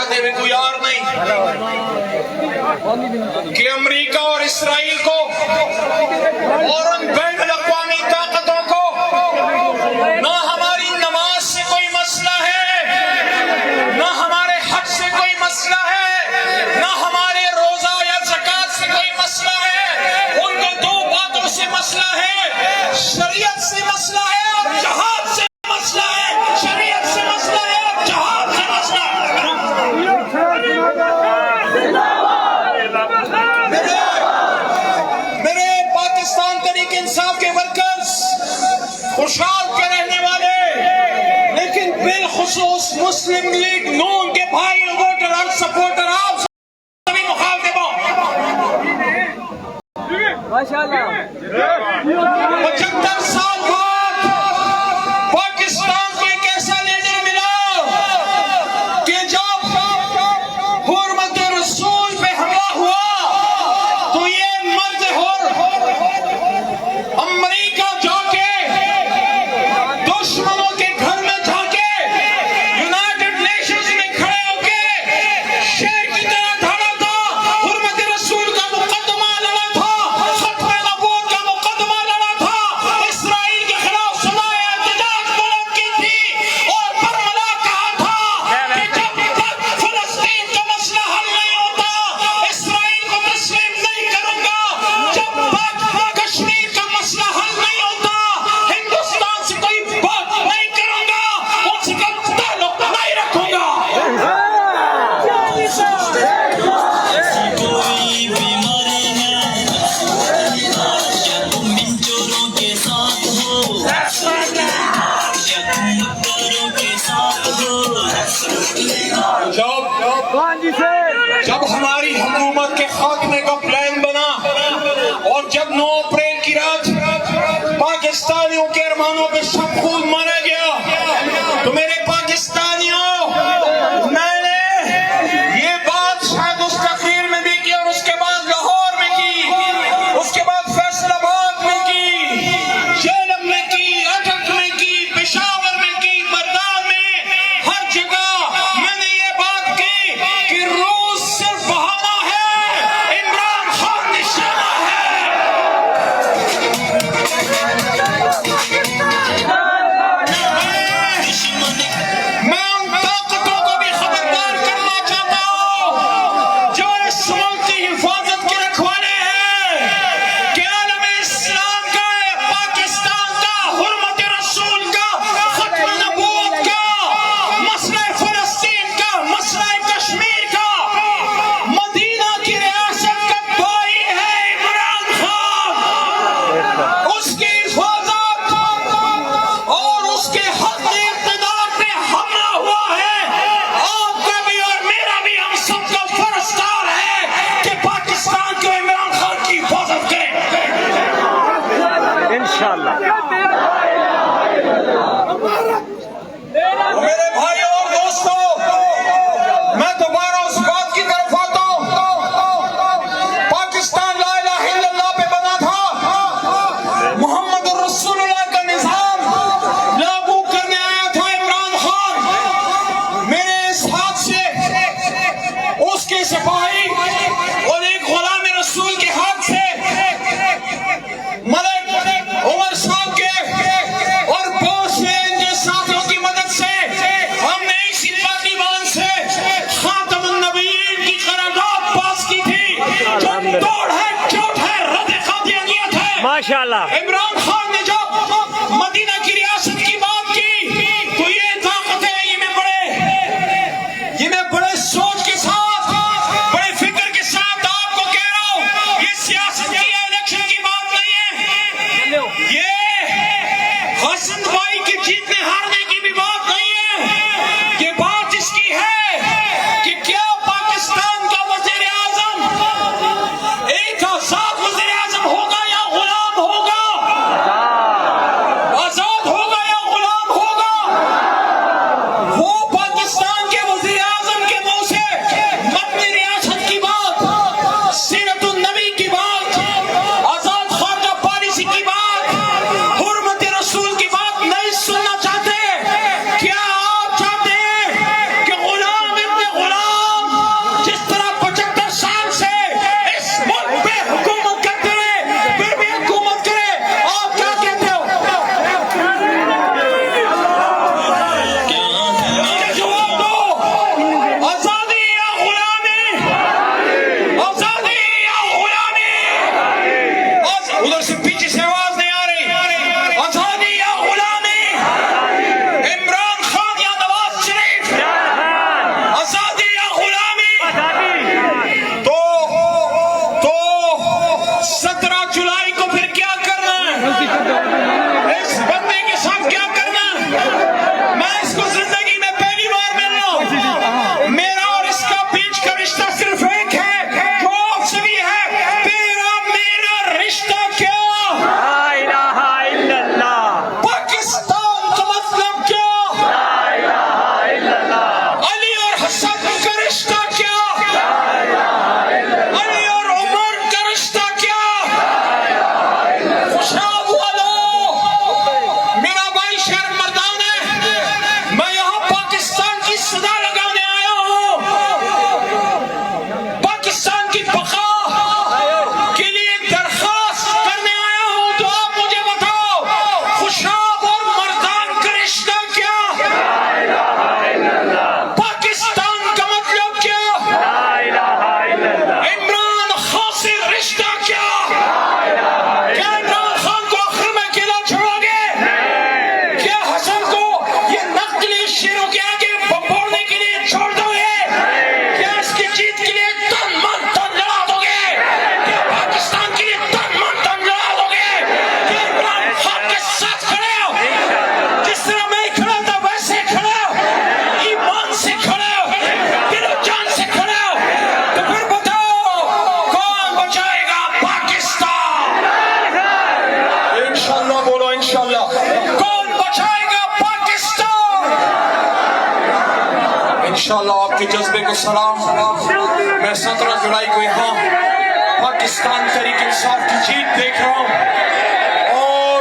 जाते हुए कोई यार नहीं कि अमेरिका और इसराइल को और उन बैन अल-अक़वामी ताकतों को ना हमारी नमाज से कोई मसला है, ना हमारे हज से कोई मसला है, ना हमारे रोजा या ज़कात से कोई मसला है। उनको दो बातों से मसला है, शरीयत से मसला है और जहाद से मसला है। शरीयत से मसला है और जहाद से मसला है। मेरे पाकिस्तान तहरीक इंसाफ के वर्कर्स, खुशहाल के रहने वाले, लेकिन बिलखुसूस मुस्लिम लीग नून के भाई वोटर और सपोर्टर, आप सभी मुखातिबों, माशाअल्लाह 75 साल बाद पाकिस्तान को एक ऐसा लीडर मिला कि जब हुर्मत रसूल पे हमला हुआ तो ये मर्द और अमेरिका जाके दुश्मनों के घर में जाके यूनाइटेड नेशंस में खड़े होके शेर की तरह खड़ा था, हुर्मत रसूल का मुकदमा लड़ा था, खत्म नबूवत का मुकदमा लड़ा था, इसराइल के खिलाफ सदाए एहतजाज बुलंद की थी और बरमला कहा था कि जब तक फिलिस्तीन का मसला हल नहीं होता इसराइल को तस्लीम नहीं करूंगा, जब तक कश्मीर का मसला हल नहीं होता हिंदुस्तान से कोई बात नहीं करूंगा, उनसे कोई ताल्लुक नहीं रखूंगा। कोई बीमारी है या तुम इन चोरों के साथ हो या तुम मक्कारों के साथ हो। जब हमारी हुकूमत के खात्मे का प्लान बना और जब 9 अप्रैल की रात पाकिस्तानियों के अरमानों पे सब खून मारा गया तो मेरे पाकिस्तानियों, मैंने ये बात शायद उस तकरीर में भी की और उसके बाद लाहौर में की, उसके बाद फैसलाबाद में की, जेलम में की, अटक में की, पेशावर में की, मरदान में, हर जगह मैंने ये बात की कि रूस सिर्फ बहाना है, इमरान खान निशाना है। मैं उन ताकतों को भी खबरदार करना चाहता हूं जो इस मुल्क की हिफाजत के रखवाले हैं कि आलम इस्लाम का, पाकिस्तान का, हुर्मत रसूल का, खत्म नबूवत का, मसला फिलिस्तीन का, मसला कश्मीर का, मदीना की रियासत का भाई है इमरान खान, उसकी हिफाजत और उसके हक इक़्तिदार पे हमला हुआ है। आपका भी और मेरा भी, हम सबका फर्जदार है कि पाकिस्तान को इमरान खान की हिफाजत करें। इंशाअल्लाह। मेरे भाइयों और दोस्तों, मैं दोबारा उस बात की तरफ आता हूं, पाकिस्तान ला इलाहा इल्लल्लाह पे बना था, मोहम्मद रसूलुल्लाह का निजाम लागू करने आया था इमरान खान। मेरे इस हाथ से उसके सिपाही और एक गुलाम रसूल के हाथ से मलिक उमर साहब के और बहुत से इनके साथियों की मदद से हमने इसी पार्टीवान से खातमुन नबीय्यीन की करारदाद पास की थी जो तोड़ है, चोट है, रद्द कादियानियत है। माशाअल्लाह। इमरान खान ने जब मदीना की रियासत की बात की तो ये ताकत है, ये मैं बड़े सोच के साथ, बड़े फिक्र के साथ आपको कह रहा हूं, ये सियासत की है, इलेक्शन की बात नहीं है, ये हसन भाई की जीतने हारने की भी बात नहीं है। ये बात इसकी है कि क्या पाकिस्तान का वज़ीर आज़म एक आज़ाद वज़ीर आज़म होगा या गुलाम होगा? आज़ाद होगा या गुलाम होगा? वो पाकिस्तान के वज़ीर आज़म के इंशाअल्लाह आपके जज्बे को सलाम। मैं 17 जुलाई को यहाँ पाकिस्तान तहरीक इंसाफ की जीत देख रहा हूँ और